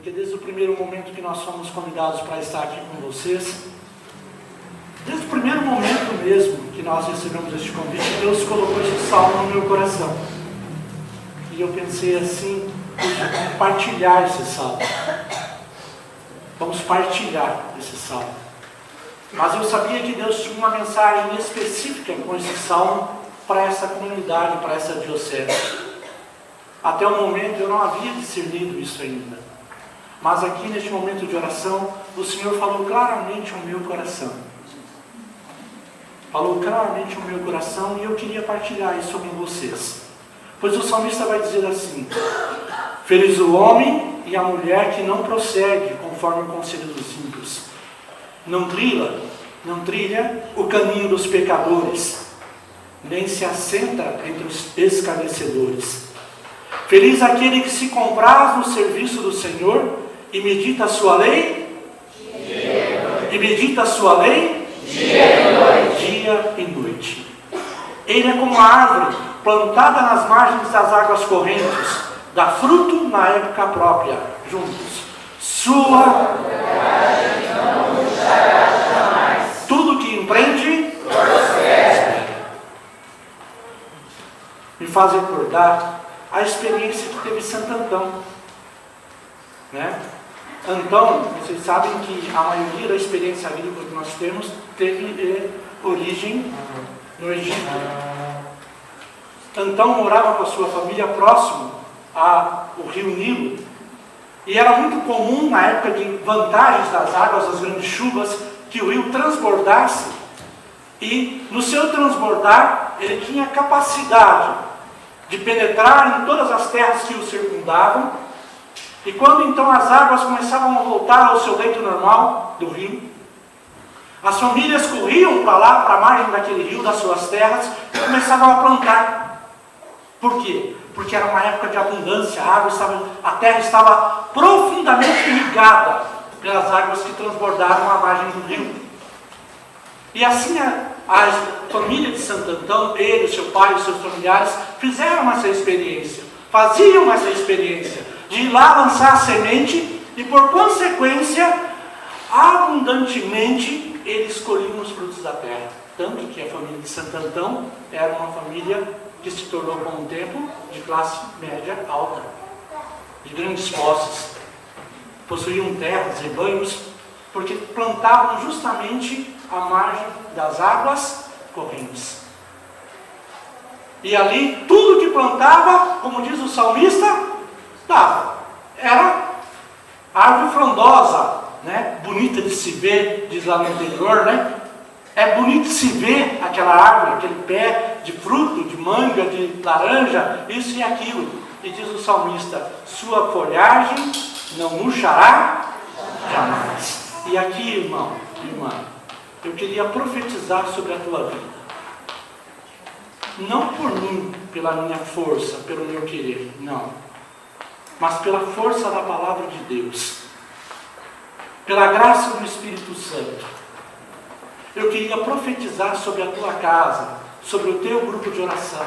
porque desde o primeiro momento que nós fomos convidados para estar aqui com vocês, desde o primeiro momento mesmo que nós recebemos este convite, Deus colocou esse salmo no meu coração. E eu pensei assim, vamos partilhar esse salmo. Vamos partilhar esse salmo. Mas eu sabia que Deus tinha uma mensagem específica com esse salmo para essa comunidade, para essa diocese. Até o momento eu não havia discernido isso ainda. Mas aqui neste momento de oração, o Senhor falou claramente ao meu coração. Falou claramente ao meu coração e eu queria partilhar isso com vocês. Pois o salmista vai dizer assim: feliz o homem e a mulher que não procede conforme o conselho dos ímpios, não trilha o caminho dos pecadores, nem se assenta entre os escarnecedores. Feliz aquele que se compraz no serviço do Senhor e medita a sua lei, dia e noite. Ele é como a árvore plantada nas margens das águas correntes, dá fruto na época própria. Juntos. Sua tudo que empreende prospera. Me faz recordar a experiência que teve Santo Antão, né? Antão, vocês sabem que a maioria da experiência agrícola que nós temos teve origem no Egito. Antão morava com a sua família próximo ao rio Nilo, e era muito comum na época de vantagens das águas, das grandes chuvas, que o rio transbordasse, e no seu transbordar ele tinha capacidade de penetrar em todas as terras que o circundavam, e quando então as águas começavam a voltar ao seu leito normal do rio, as famílias corriam para lá, para a margem daquele rio, das suas terras, e começavam a plantar. Por quê? Porque era uma época de abundância, a terra estava profundamente irrigada pelas águas que transbordaram a margem do rio. E assim a família de Santo Antão, ele, seu pai, os seus familiares, fizeram essa experiência, faziam essa experiência de ir lá lançar a semente e, por consequência, abundantemente eles colhiam os frutos da terra. Tanto que a família de Santo Antão era uma família que se tornou com o tempo de classe média alta, de grandes posses, possuíam terras, rebanhos, porque plantavam justamente à margem das águas correntes. E ali, tudo que plantava, como diz o salmista, dava. Era árvore frondosa, né? Bonita de se ver, diz lá no interior, né? É bonito de se ver aquela árvore, aquele pé de fruto, de manga, de laranja, isso e aquilo. E diz o salmista: sua folhagem não murchará jamais. E aqui, irmão, irmã, eu queria profetizar sobre a tua vida. Não por mim, pela minha força, pelo meu querer, não. Mas pela força da palavra de Deus. Pela graça do Espírito Santo. Eu queria profetizar sobre a tua casa, sobre o teu grupo de oração,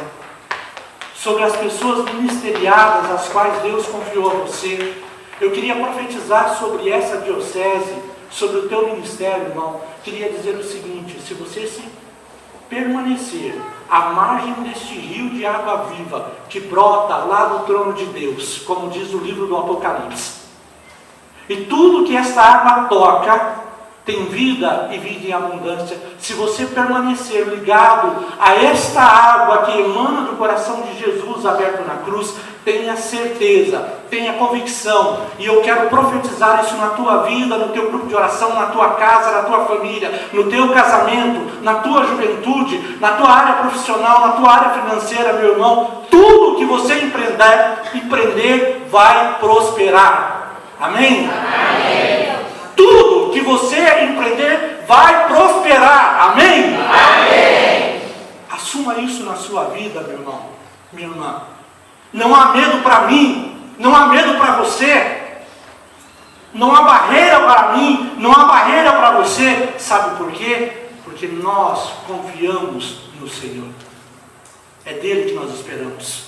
sobre as pessoas ministeriadas, as quais Deus confiou a você. Eu queria profetizar sobre essa diocese, sobre o teu ministério, irmão. Queria dizer o seguinte: se você se permanecer à margem deste rio de água viva, que brota lá do trono de Deus, como diz o livro do Apocalipse, e tudo que esta água toca tem vida e vida em abundância. Se você permanecer ligado a esta água que emana do coração de Jesus aberto na cruz, tenha certeza, tenha convicção, e eu quero profetizar isso na tua vida, no teu grupo de oração, na tua casa, na tua família, no teu casamento, na tua juventude, na tua área profissional, na tua área financeira, meu irmão. Tudo que você empreender vai prosperar. Amém? Amém. Tudo que você empreender vai prosperar. Amém? Amém. Assuma isso na sua vida, meu irmão, minha irmã. Não há medo para mim, não há medo para você, não há barreira para mim, não há barreira para você. Sabe por quê? Porque nós confiamos no Senhor. É dele que nós esperamos.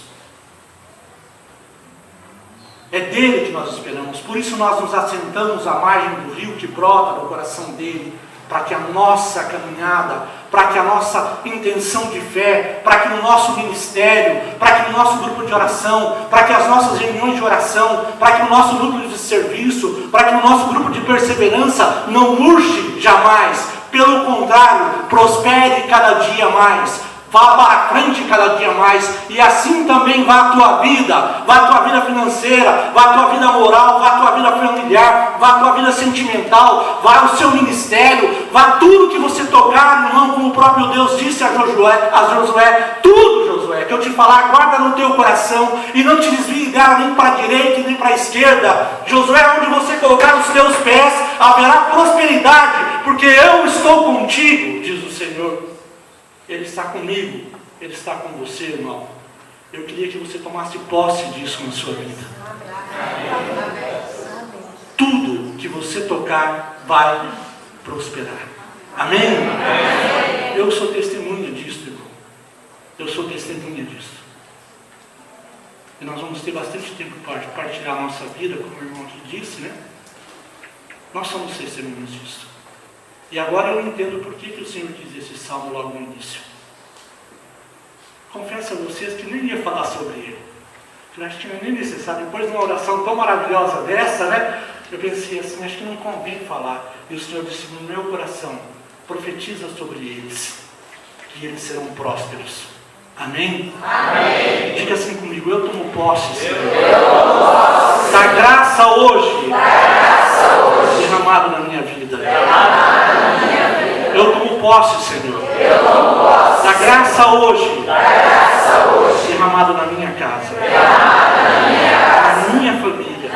É dele que nós esperamos. Por isso nós nos assentamos à margem do rio que brota do coração dele, para que a nossa caminhada, para que a nossa intenção de fé, para que no nosso ministério, para que no nosso grupo de oração, para que as nossas reuniões de oração, para que no nosso núcleo de serviço, para que no nosso grupo de perseverança não murche jamais. Pelo contrário, prospere cada dia mais. Vá para frente cada dia mais, e assim também vá a tua vida financeira, vá a tua vida moral, vá a tua vida familiar, vá a tua vida sentimental, vá o seu ministério, vá tudo que você tocar, irmão, como o próprio Deus disse a Josué, tudo, Josué, que eu te falar, guarda no teu coração, e não te desvie dela nem para a direita nem para a esquerda. Josué, onde você colocar os teus pés, haverá prosperidade, porque eu estou contigo, diz o Senhor. Ele está comigo, Ele está com você, irmão. Eu queria que você tomasse posse disso na sua vida. Tudo que você tocar vai prosperar. Amém? Eu sou testemunha disso, irmão. Eu sou testemunha disso. E nós vamos ter bastante tempo para partilhar a nossa vida, como o irmão aqui disse, né? Nós somos testemunhas disso. E agora eu entendo por que o Senhor diz esse salmo logo no início. Confesso a vocês que nem ia falar sobre ele. Eu acho que não é nem necessário. Depois de uma oração tão maravilhosa dessa, né? Eu pensei assim, acho que não convém falar. E o Senhor disse no meu coração, profetiza sobre eles, que eles serão prósperos. Amém? Amém. Diga assim comigo, eu tomo posse, Senhor. Da graça hoje. Derramado na minha vida. Eu tomo posse, Senhor. Da graça hoje. Derramado na minha casa. Na minha família.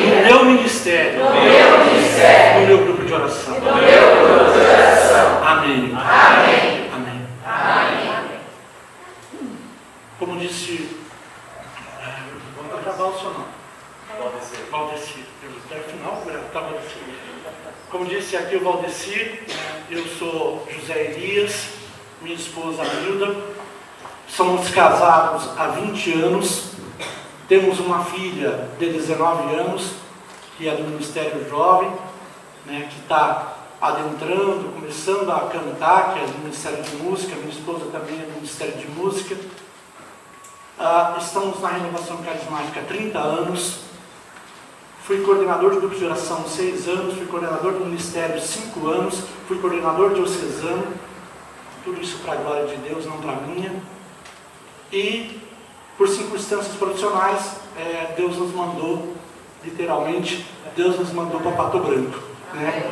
No meu ministério. No meu grupo de oração. Amém. Como disse, vamos acabar o sonão. Valdeci. Até o final, estava assim. Como disse aqui o Valdeci, eu sou José Elias, minha esposa Hilda. Somos casados há 20 anos. Temos uma filha de 19 anos, que é do Ministério Jovem, né, que está adentrando, começando a cantar, que é do Ministério de Música. Minha esposa também é do Ministério de Música. Estamos na Renovação Carismática há 30 anos. Fui coordenador de grupo de oração 6 anos, fui coordenador do ministério 5 anos, fui coordenador diocesano, tudo isso para a glória de Deus, não para a minha. E, por circunstâncias profissionais, Deus nos mandou, literalmente, Deus nos mandou para Pato Branco. Né?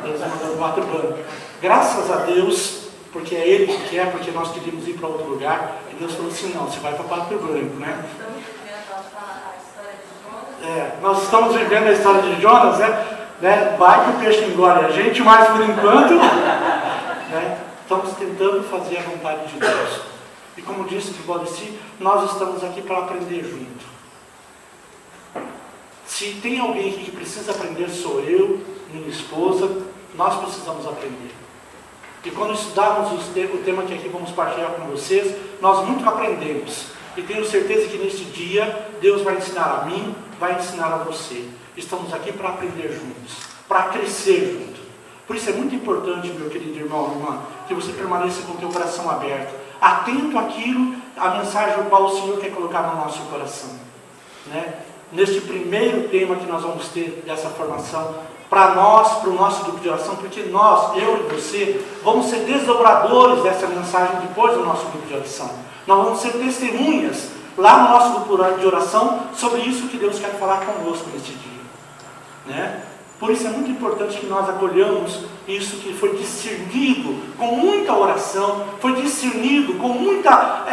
Deus nos mandou para Pato Branco. Graças a Deus, porque é Ele que quer, porque nós queríamos ir para outro lugar, e Deus falou assim, não, você vai para Pato Branco, né? Nós estamos vivendo a história de Jonas, né? Vai que o peixe engole a gente, mas por enquanto, né? Estamos tentando fazer a vontade de Deus. E como disse o Valdeci, nós estamos aqui para aprender junto. Se tem alguém aqui que precisa aprender, sou eu, minha esposa, nós precisamos aprender. E quando estudarmos o tema que aqui vamos partilhar com vocês, nós muito aprendemos. E tenho certeza que neste dia, Deus vai ensinar a mim, vai ensinar a você. Estamos aqui para aprender juntos, para crescer junto. Por isso é muito importante, meu querido irmão, irmã, que você permaneça com o teu coração aberto, atento àquilo, à mensagem o qual o Senhor quer colocar no nosso coração. Né? Neste primeiro tema que nós vamos ter dessa formação, para nós, para o nosso grupo de oração, porque nós, eu e você, vamos ser desdobradores dessa mensagem depois do nosso grupo de oração. Nós vamos ser testemunhas lá no nosso grupo de oração sobre isso que Deus quer falar conosco neste dia. Né? Por isso é muito importante que nós acolhamos isso que foi discernido com muita oração, foi discernido com muita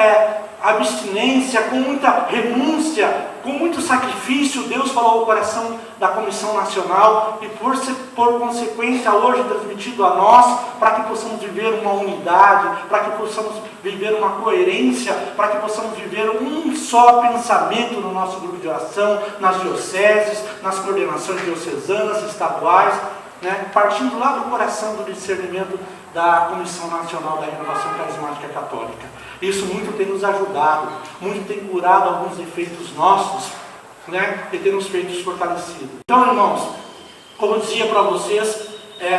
abstinência, com muita renúncia, com muito sacrifício. Deus falou ao coração da Comissão Nacional e por consequência hoje transmitido a nós, para que possamos viver uma unidade, para que possamos viver uma coerência, para que possamos viver um só pensamento no nosso grupo de oração, nas dioceses, nas coordenações diocesanas, estaduais, né? Partindo lá do coração do discernimento da Comissão Nacional da Renovação Carismática Católica. Isso muito tem nos ajudado, muito tem curado alguns defeitos nossos, né? E tem nos feito fortalecidos. Então, irmãos, como eu dizia para vocês,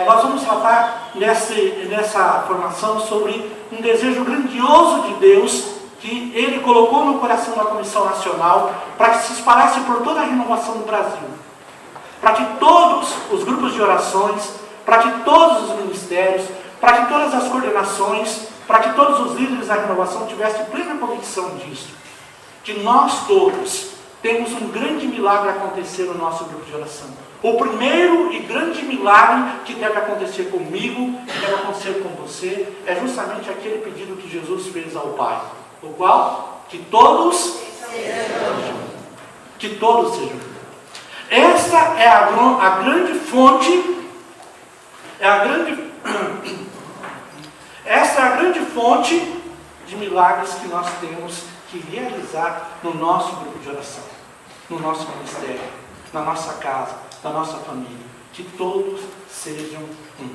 nós vamos tratar nessa formação sobre um desejo grandioso de Deus que Ele colocou no coração da Comissão Nacional para que se espalhasse por toda a renovação do Brasil. Para que todos os grupos de orações, para que todos os ministérios, para que todas as coordenações, para que todos os líderes da renovação tivessem plena convicção disso. Que nós todos temos um grande milagre a acontecer no nosso grupo de oração. O primeiro e grande milagre que deve acontecer comigo, que deve acontecer com você, é justamente aquele pedido que Jesus fez ao Pai. O qual? Que todos sejam. Que todos sejam. Essa é a grande fonte, essa é a grande fonte de milagres que nós temos que realizar no nosso grupo de oração, no nosso ministério, na nossa casa, na nossa família. Que todos sejam um.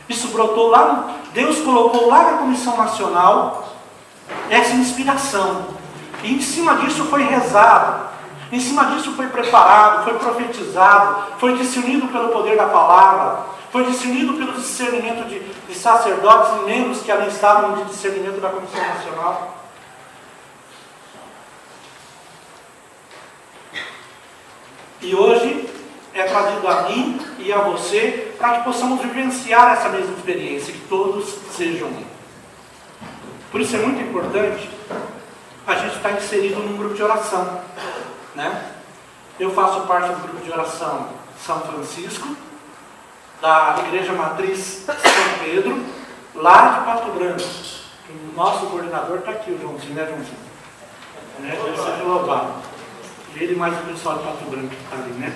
Isso brotou lá, Deus colocou lá na Comissão Nacional essa inspiração. E em cima disso foi rezado. Em cima disso foi preparado, foi profetizado, foi discernido pelo poder da palavra, foi discernido pelo discernimento de sacerdotes e membros que ali estavam de discernimento da Comissão Nacional. E hoje é trazido a mim e a você para que possamos vivenciar essa mesma experiência, que todos sejam um. Por isso é muito importante a gente estar inserido num grupo de oração, né? Eu faço parte do grupo de oração São Francisco, da Igreja Matriz São Pedro, lá de Pato Branco. O nosso coordenador está aqui, o Joãozinho, né, Joãozinho? Deus seja louvado. Ele mais o pessoal de Pato Branco que está ali, né?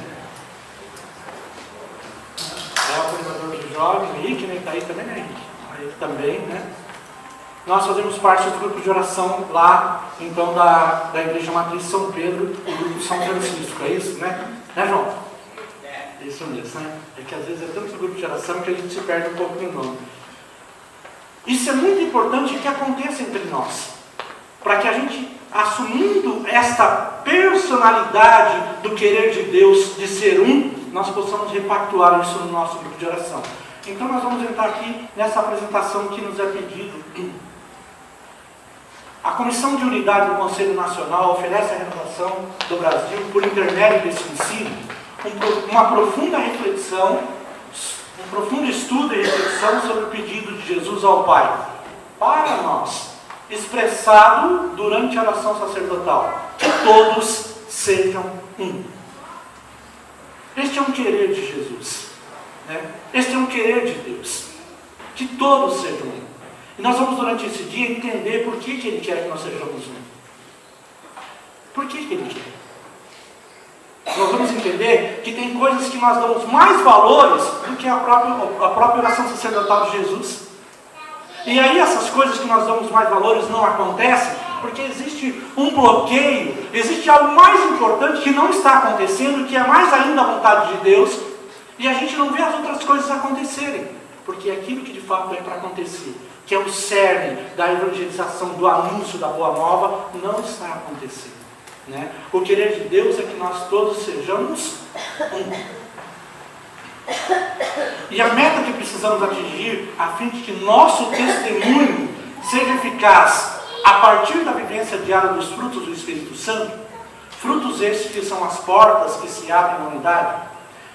É o coordenador do jovem, o Henrique, né? Está aí também, né, Henrique? Aí também, né? Nós fazemos parte do grupo de oração lá, então, da Igreja Matriz São Pedro, o grupo São Francisco, é isso, né? Né, João? É isso mesmo, né? É que às vezes é tanto grupo de oração que a gente se perde um pouco no nome. Isso é muito importante que aconteça entre nós, para que a gente, assumindo esta personalidade do querer de Deus de ser um, nós possamos repactuar isso no nosso grupo de oração. Então nós vamos entrar aqui nessa apresentação que nos é pedido. A Comissão de Unidade do Conselho Nacional oferece à renovação do Brasil, por intermédio desse ensino, uma profunda reflexão, um profundo estudo e reflexão sobre o pedido de Jesus ao Pai, para nós, expressado durante a oração sacerdotal, que todos sejam um. Este é um querer de Jesus, né? Este é um querer de Deus, que todos sejam um. E nós vamos durante esse dia entender por que Ele quer que nós sejamos um. Por que Ele quer? Nós vamos entender que tem coisas que nós damos mais valores do que a própria oração sacerdotal de Jesus. E aí essas coisas que nós damos mais valores não acontecem porque existe um bloqueio, existe algo mais importante que não está acontecendo, que é mais ainda a vontade de Deus, e a gente não vê as outras coisas acontecerem, porque aquilo que de fato é para acontecer, que é o cerne da evangelização, do anúncio da Boa Nova, não está acontecendo, né? O querer de Deus é que nós todos sejamos um. E a meta que precisamos atingir, a fim de que nosso testemunho seja eficaz a partir da vivência diária dos frutos do Espírito Santo, frutos esses que são as portas que se abrem na unidade.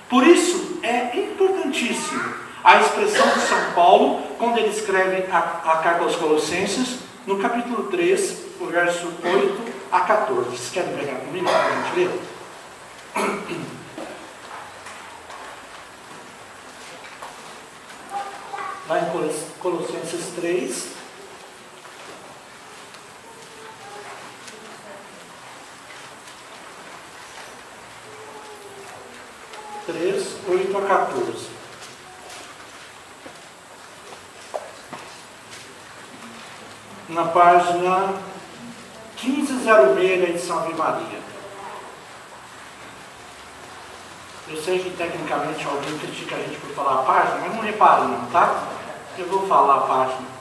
Por isso é importantíssimo a expressão de São Paulo, quando ele escreve a carta aos Colossenses, no capítulo 3, o verso 8 a 14. Vocês querem pegar comigo para a gente ler? Lá em Colossenses 3, três, 8 a 14. Na página 1506 da edição Ave Maria. Eu sei que tecnicamente alguém critica a gente por falar a página, mas não reparem não, tá? Eu vou falar a página.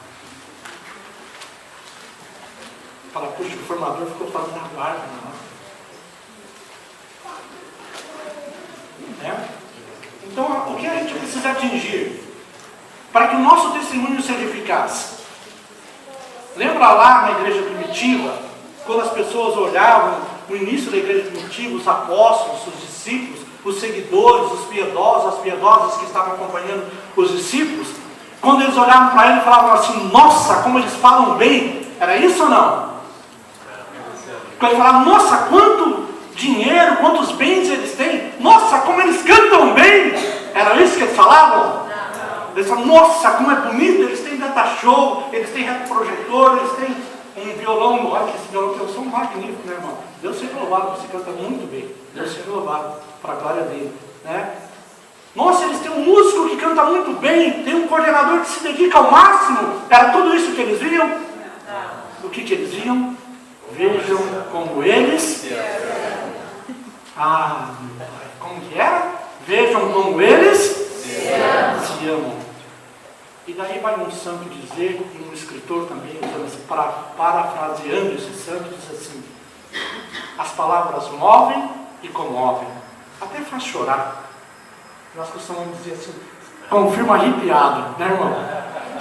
Fala, puxa, o formador ficou falando da página. Então, o que a gente precisa atingir para que o nosso testemunho seja eficaz? Lembra lá na igreja primitiva, quando as pessoas olhavam no início da igreja primitiva, os apóstolos, os discípulos, os seguidores, os piedosos, as piedosas que estavam acompanhando os discípulos, quando eles olhavam para ele e falavam assim, nossa, como eles falam bem, era isso ou não? Quando eles falavam, nossa, quanto dinheiro, quantos bens eles têm, nossa, como eles cantam bem, era isso que eles falavam? Eles falavam, nossa, como é bonito, eles têm data show, eles têm retroprojetor, eles têm um violão, olha que esse violão que eu sou magnífico, né, irmão? Deus seja louvado, você canta muito bem, Deus seja louvado, para a glória dele, né? Nossa, eles têm um músico que canta muito bem, tem um coordenador que se dedica ao máximo, era tudo isso que eles viam? O que eles viam? Vejam como eles... Ah, meu pai, como que era? Vejam como eles se amam. E daí vai um santo dizer, e um escritor também, parafraseando esse santo, diz assim, as palavras movem e comovem, até faz chorar. Nós costumamos dizer assim, confirma arrepiado, né, irmão?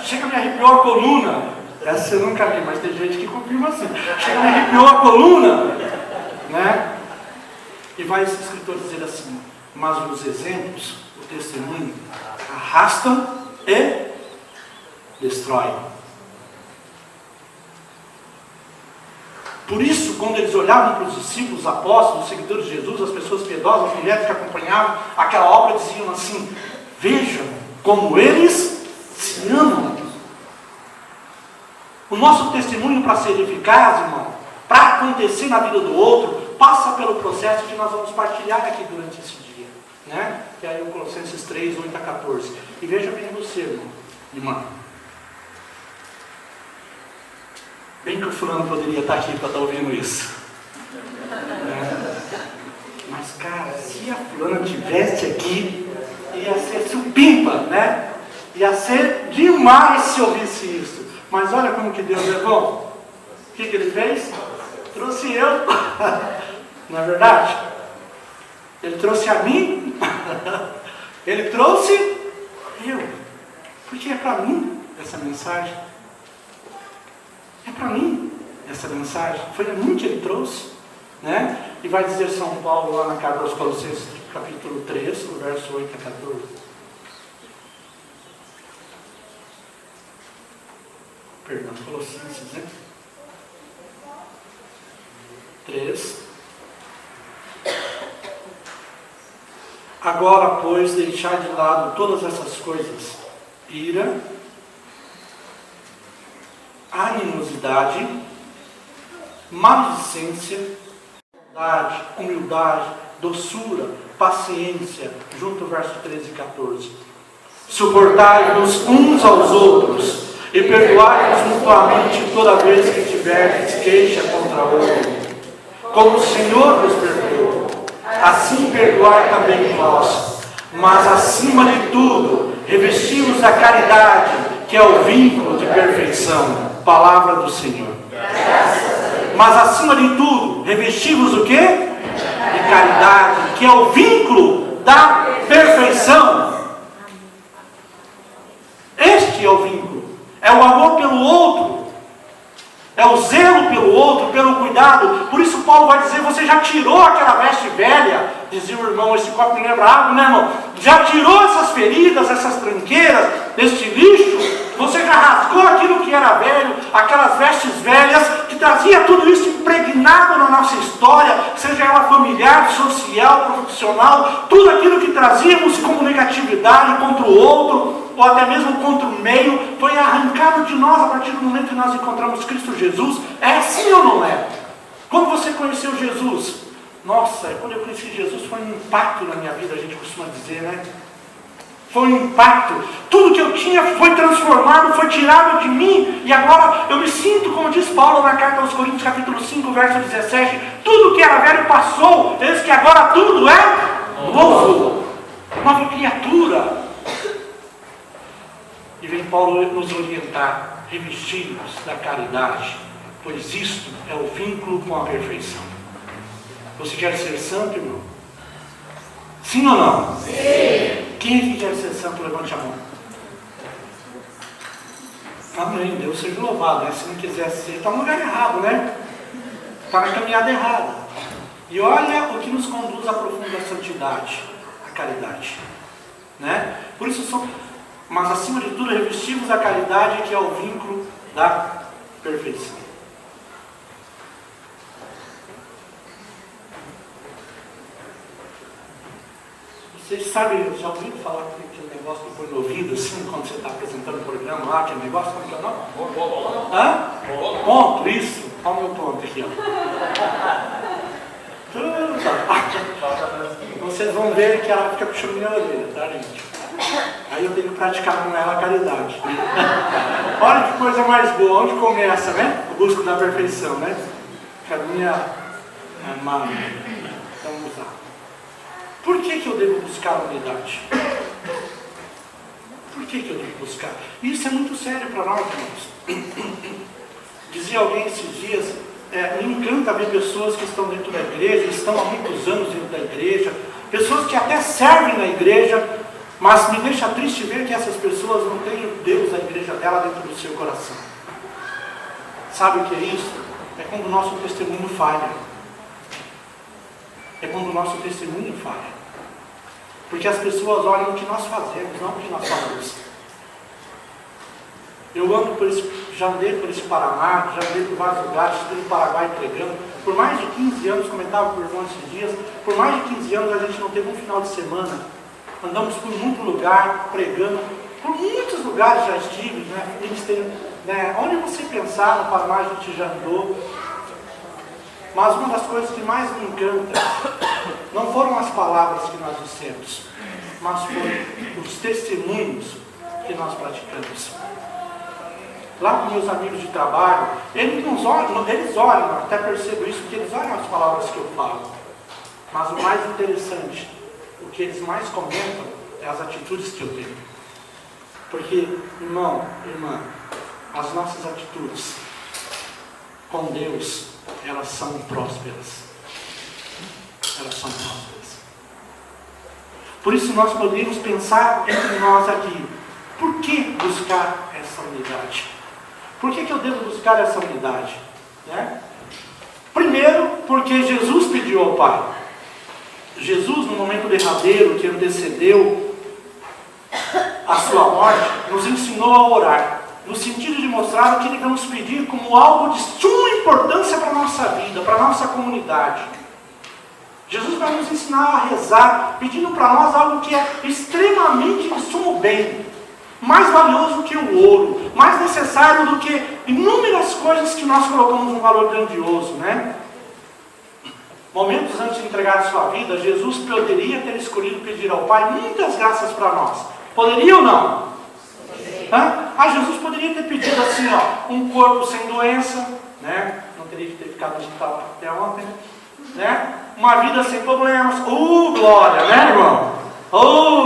Chega, me arrepiou a coluna. Essa eu nunca vi, mas tem gente que confirma assim. Chega, me arrepiou a coluna, né? E vai esse escritor dizer assim, mas os exemplos, o testemunho, arrastam e destroem. Por isso, quando eles olhavam para os discípulos, os apóstolos, os seguidores de Jesus, as pessoas piedosas, as mulheres que acompanhavam aquela obra, diziam assim, vejam como eles se amam. O nosso testemunho, para ser eficaz, irmão, para acontecer na vida do outro, passa pelo processo que nós vamos partilhar aqui durante esse dia, né? Que é aí o Colossenses 3, 8 a 14. E veja bem você, irmão, irmã. Bem que o fulano poderia estar aqui para estar ouvindo isso. Mas, cara, se a fulana estivesse aqui, ia ser supimpa, né? Ia ser demais se ouvisse isso. Mas olha como que Deus é bom. O que ele fez? Trouxe eu. Não é verdade? Ele trouxe a mim. Ele trouxe eu. Porque é para mim essa mensagem. É para mim essa mensagem. Foi a mim que ele trouxe, né? E vai dizer São Paulo lá na carta aos Colossenses, capítulo 3, no verso 8 a 14. Perdão, Colossenses, né? 3. Agora, pois, deixar de lado todas essas coisas, ira, animosidade, maledicência, humildade, doçura, paciência, junto ao verso 13 e 14. Suportai-vos uns aos outros e perdoai-vos mutuamente toda vez que tiverdes queixa contra outro. Como o Senhor vos perdoou, assim perdoai também vós. Mas acima de tudo, revesti-vos da caridade, que é o vínculo de perfeição. Palavra do Senhor. Mas acima de tudo, revesti-vos o quê? De caridade, que é o vínculo da perfeição. Este é o vínculo. É o amor pelo outro. É o zelo pelo outro, pelo cuidado. Por isso Paulo vai dizer, você já tirou aquela veste velha, dizia o irmão, esse copo me lembra água, né, irmão? Já tirou essas feridas, essas tranqueiras, este lixo? Você já rasgou aquilo que era velho, aquelas vestes velhas, que trazia tudo isso impregnado na nossa história, seja ela familiar, social, profissional, tudo aquilo que trazíamos como negatividade contra o outro, ou até mesmo contra o meio, foi arrancado de nós a partir do momento que nós encontramos Cristo Jesus. É assim ou não é? Quando você conheceu Jesus, nossa, quando eu conheci Jesus foi um impacto na minha vida, a gente costuma dizer, né? Foi um impacto. Tudo que eu tinha foi transformado, foi tirado de mim, e agora eu me sinto, como diz Paulo na carta aos Coríntios, capítulo 5, verso 17, tudo que era velho passou, eis que agora tudo é novo, nova criatura. E E vem Paulo nos orientar, revestidos da caridade, pois isto é o vínculo com a perfeição. Você quer ser santo, irmão? Sim ou não? Sim. Quem aqui quer ser santo, levante a mão. Amém, Deus seja louvado, né? Se não quiser ser, está no lugar errado, né? Está na caminhada errada. E olha o que nos conduz à profunda santidade, a caridade, né? Por isso mas acima de tudo revestimos a caridade, que é o vínculo da perfeição. Vocês sabem, já ouviram falar aquele negócio que põe no ouvido, assim, quando você está apresentando o programa lá, aquele negócio, como que é o nome? Hã? Ponto, isso. Olha o meu ponto aqui, ó. Vocês vão ver que ela fica puxando minha orelha, tá, gente? Aí eu tenho que praticar com ela a caridade. Olha que coisa mais boa, onde começa, né? O busco da perfeição, né? Caminha amada. Então vamos lá. Por que eu devo buscar a unidade? Por que eu devo buscar? Isso é muito sério para nós, irmãos. Dizia alguém esses dias, me encanta ver pessoas que estão dentro da igreja, estão há muitos anos dentro da igreja, pessoas que até servem na igreja, mas me deixa triste ver que essas pessoas não têm Deus, a igreja dela, dentro do seu coração. Sabe o que é isso? É quando o nosso testemunho falha. É quando o nosso testemunho falha. Porque as pessoas olham o que nós fazemos, não o que nós falamos. Eu ando já andei por esse Paraná, já andei por vários lugares, estive no Paraguai pregando. Por mais de 15 anos, comentava com o irmão esses dias, por mais de 15 anos a gente não teve um final de semana. Andamos por muito lugar, pregando. Por muitos lugares já estive, né? Ministério, né? Onde você pensar, no Paraná a gente já andou. Mas uma das coisas que mais me encanta não foram as palavras que nós dissemos, mas foram os testemunhos que nós praticamos. Lá com meus amigos de trabalho, eles olham, até percebo isso, porque eles olham as palavras que eu falo. Mas o mais interessante, o que eles mais comentam, é as atitudes que eu tenho. Porque, irmão, irmã, as nossas atitudes com Deus, elas são prósperas. Elas são prósperas. Por isso nós podemos pensar entre nós aqui, por que buscar essa unidade? Por que eu devo buscar essa unidade? Né? Primeiro, porque Jesus pediu ao Pai. Jesus, no momento derradeiro que antecedeu a sua morte, nos ensinou a orar, no sentido de mostrar o que ele vai nos pedir como algo de suma importância para a nossa vida, para a nossa comunidade. Jesus vai nos ensinar a rezar, pedindo para nós algo que é extremamente de sumo bem, mais valioso que o ouro, mais necessário do que inúmeras coisas que nós colocamos um valor grandioso, né? Momentos antes de entregar a sua vida, Jesus poderia ter escolhido pedir ao Pai muitas graças para nós. Poderia ou não? Jesus poderia ter pedido assim, ó, um corpo sem doença, né? Não teria que ter ficado no hospital até ontem, né? Uma vida sem problemas, glória, né, irmão?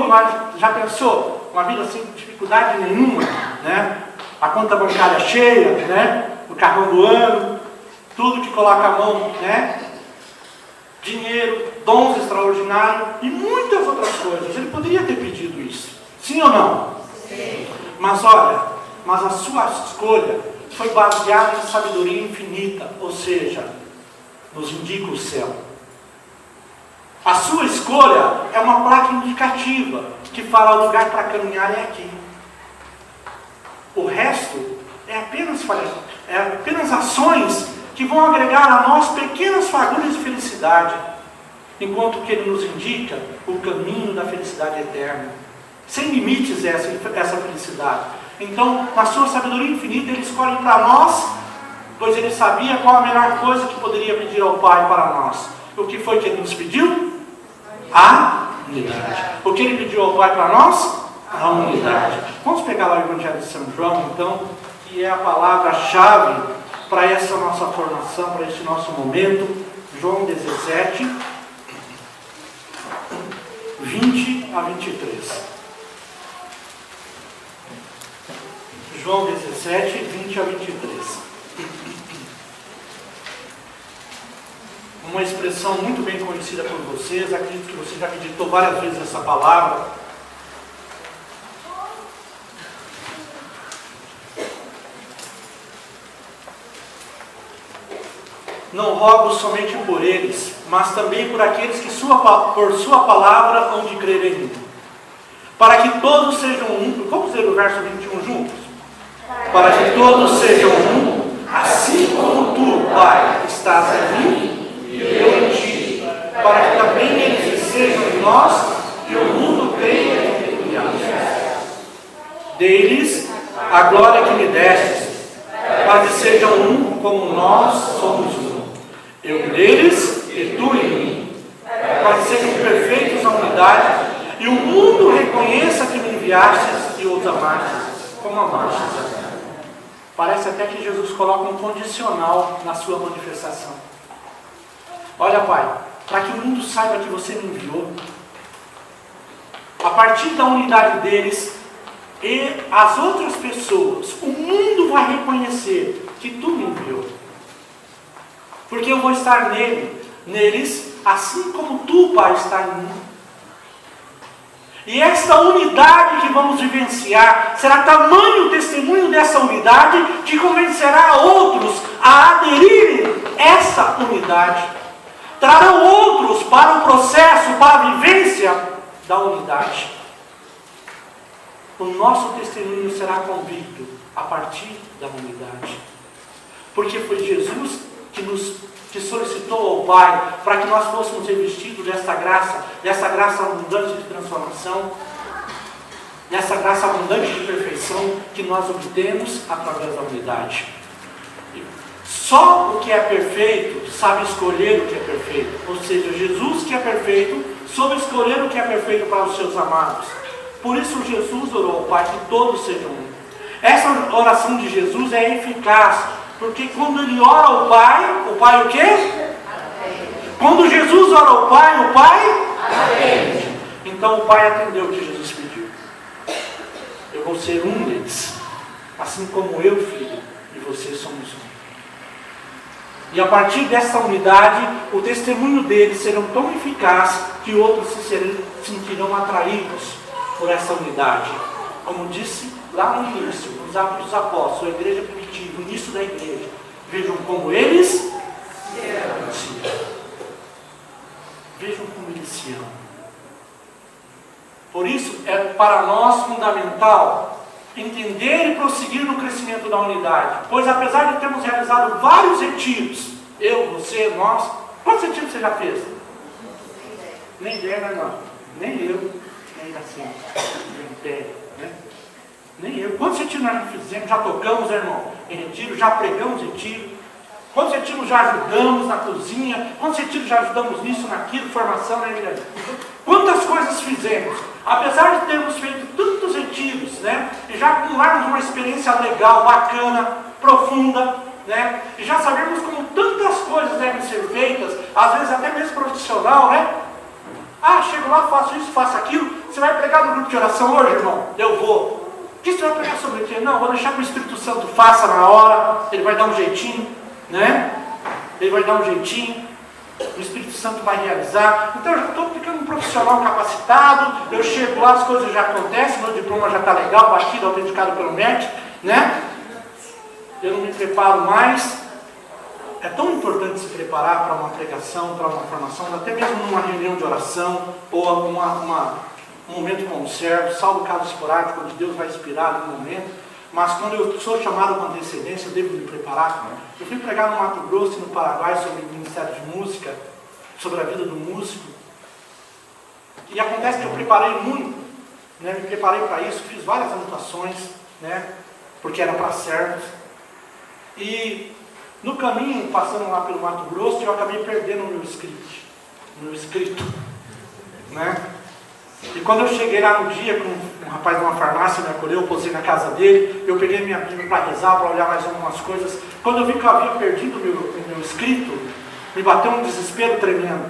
Mas já pensou? Uma vida sem dificuldade nenhuma, né? A conta bancária cheia, né? O carrão do ano, tudo que coloca a mão, né? Dinheiro, dons extraordinários e muitas outras coisas. Ele poderia ter pedido isso, sim ou não? Sim. Mas olha, a sua escolha foi baseada em sabedoria infinita, ou seja, nos indica o céu. A sua escolha é uma placa indicativa que fala o lugar para caminhar é aqui. O resto é apenas ações que vão agregar a nós pequenas fagulhas de felicidade, enquanto que ele nos indica o caminho da felicidade eterna. Sem limites essa felicidade. Então, na sua sabedoria infinita, ele escolhe para nós, pois ele sabia qual a melhor coisa que poderia pedir ao Pai para nós. O que foi que ele nos pediu? A unidade. O que ele pediu ao Pai para nós? A unidade. Vamos pegar lá o Evangelho de São João, então, que é a palavra-chave para essa nossa formação, para esse nosso momento. João 17, 20 a 23. João 17, 20 a 23. Uma expressão muito bem conhecida por vocês, acredito que você já meditou várias vezes essa palavra. Não rogo somente por eles, mas também por aqueles que por sua palavra hão de crer em mim. Para que todos sejam um. Vamos ler o verso 21 juntos? Para que todos sejam um, assim como tu, Pai, estás em mim e eu em ti, para que também eles sejam em nós e o mundo tenha enviado. Dei-lhes a glória que me destes, para que sejam um como nós somos um. Eu neles e tu em mim, para que sejam perfeitos na unidade e o mundo reconheça que me enviastes e os amastes, como amastes. Parece até que Jesus coloca um condicional na sua manifestação. Olha, Pai, para que o mundo saiba que você me enviou, a partir da unidade deles e as outras pessoas, o mundo vai reconhecer que tu me enviou. Porque eu vou estar neles, assim como tu, Pai, está em mim. E esta unidade que vamos vivenciar, será tamanho o testemunho dessa unidade que convencerá outros a aderirem a essa unidade. Trarão outros para o processo, para a vivência da unidade. O nosso testemunho será convicto a partir da unidade. Porque foi Jesus que solicitou ao Pai para que nós fôssemos revestidos dessa graça abundante de transformação, dessa graça abundante de perfeição que nós obtemos através da unidade. Só o que é perfeito sabe escolher o que é perfeito. Ou seja, Jesus, que é perfeito, soube escolher o que é perfeito para os seus amados. Por isso Jesus orou ao Pai que todos sejam um. Essa oração de Jesus é eficaz, porque quando ele ora ao Pai, o Pai o quê? Atende. Quando Jesus ora ao Pai, o Pai? Atende. Então o Pai atendeu o que Jesus pediu. Eu vou ser um deles, assim como eu, filho, e você somos um. E a partir dessa unidade, o testemunho deles será tão eficaz que outros se sentirão atraídos por essa unidade. Como disse lá no início, nos Atos dos Apóstolos, a igreja primitiva, o início da igreja. Vejam como eles se amam. Vejam como eles se amam. Por isso, é para nós fundamental entender e prosseguir no crescimento da unidade. Pois apesar de termos realizado vários retiros, eu, você, nós, quantos retiros você já fez? Nem ideia, né, irmão? Nem eu, nem assim, nem pé, né? Nem eu. Quantos retiros nós já fizemos? Já tocamos, irmão, em retiro, já pregamos em retiro. Quantos retiros já ajudamos na cozinha? Quantos retiros já ajudamos nisso, naquilo, formação, né, igreja? Quantas coisas fizemos? Apesar de termos feito tantos retiros, né? E já acumularmos uma experiência legal, bacana, profunda, né? E já sabemos como tantas coisas devem ser feitas, às vezes até mesmo profissional, né? Ah, chego lá, faço isso, faço aquilo. Você vai pregar no grupo de oração hoje, irmão? Eu vou. O que você vai pregar sobre o quê? Não, vou deixar que o Espírito Santo faça na hora, ele vai dar um jeitinho, né? Ele vai dar um jeitinho, o Espírito Santo vai realizar. Então eu já estou ficando um profissional capacitado, eu chego lá, as coisas já acontecem, meu diploma já está legal, batido, autenticado pelo MEC, né? Eu não me preparo mais. É tão importante se preparar para uma pregação, para uma formação, até mesmo numa reunião de oração, ou um momento com o servo, salvo caso esporádico, onde Deus vai inspirar no momento. Mas quando eu sou chamado com antecedência, eu devo me preparar. Eu fui pregar no Mato Grosso e no Paraguai sobre o Ministério de Música, sobre a vida do músico. E acontece que eu preparei muito, né? Me preparei para isso, fiz várias anotações, né? Porque era para servos. E no caminho, passando lá pelo Mato Grosso, eu acabei perdendo o meu escrito, né? E quando eu cheguei lá no dia, com um rapaz de uma farmácia me acolheu, eu posei na casa dele, eu peguei minha Bíblia para rezar, para olhar mais algumas coisas. Quando eu vi que eu havia perdido o meu escrito, me bateu um desespero tremendo,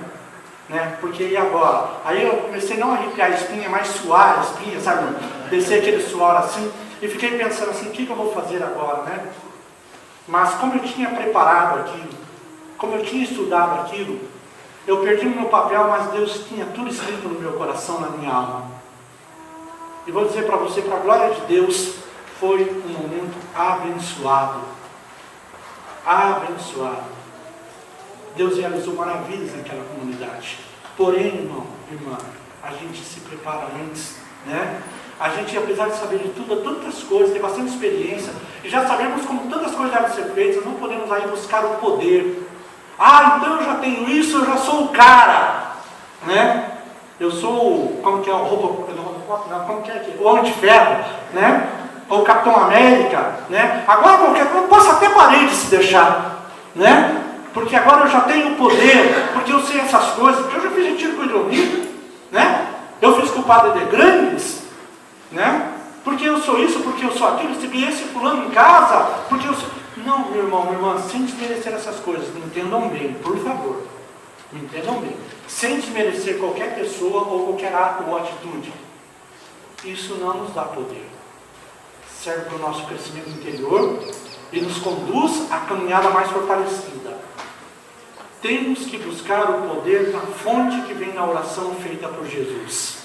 né? Porque e agora? Aí eu comecei não a arrepiar a espinha, mas suar a espinha, sabe? Descer aquele suor assim. E fiquei pensando assim, o que eu vou fazer agora, né? Mas como eu tinha preparado aquilo, como eu tinha estudado aquilo, eu perdi o meu papel, mas Deus tinha tudo escrito no meu coração, na minha alma. E vou dizer para você, para a glória de Deus, foi um momento abençoado. Abençoado. Deus realizou maravilhas naquela comunidade. Porém, irmão, irmã, a gente se prepara antes, né? A gente, apesar de saber de tudo, tantas coisas, tem bastante experiência, e já sabemos como tantas coisas devem ser feitas, não podemos aí buscar o poder. Ah, então eu já tenho isso, eu já sou o cara, né? Eu sou, como que é o Robocop, não, como que é aqui? O Homem de Ferro, né? Ou o Capitão América, né? Agora qualquer coisa, eu posso até parede se deixar, né? Porque agora eu já tenho poder, porque eu sei essas coisas, porque eu já fiz retiro com hidromita, né? Eu fiz com o Padre de Grandes, né? Porque eu sou isso, porque eu sou aquilo, recebi esse fulano em casa, porque eu sou... Não, meu irmão, minha irmã, sem desmerecer essas coisas, me entendam bem, por favor, me entendam bem, sem desmerecer qualquer pessoa ou qualquer ato ou atitude, isso não nos dá poder, serve para o nosso crescimento interior e nos conduz à caminhada mais fortalecida. Temos que buscar o poder na fonte que vem na oração feita por Jesus.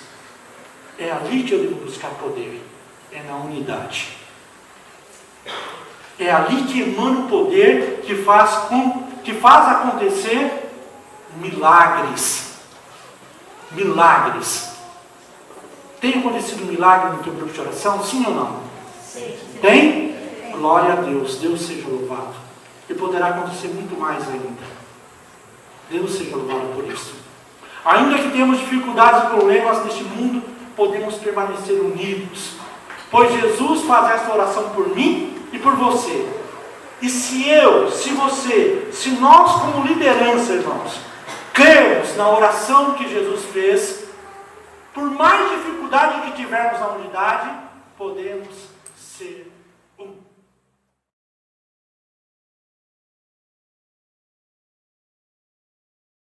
É ali que eu devo buscar poder, é na unidade. É ali que emana o poder que faz acontecer milagres. Milagres. Tem acontecido um milagre no teu grupo de oração? Sim ou não? Sim. Tem? Glória a Deus. Deus seja louvado. E poderá acontecer muito mais ainda. Deus seja louvado por isso. Ainda que tenhamos dificuldades e problemas neste mundo, podemos permanecer unidos. Pois Jesus faz esta oração por mim e por você. E se você, se nós como liderança, irmãos, cremos na oração que Jesus fez, por mais dificuldade que tivermos na unidade, podemos ser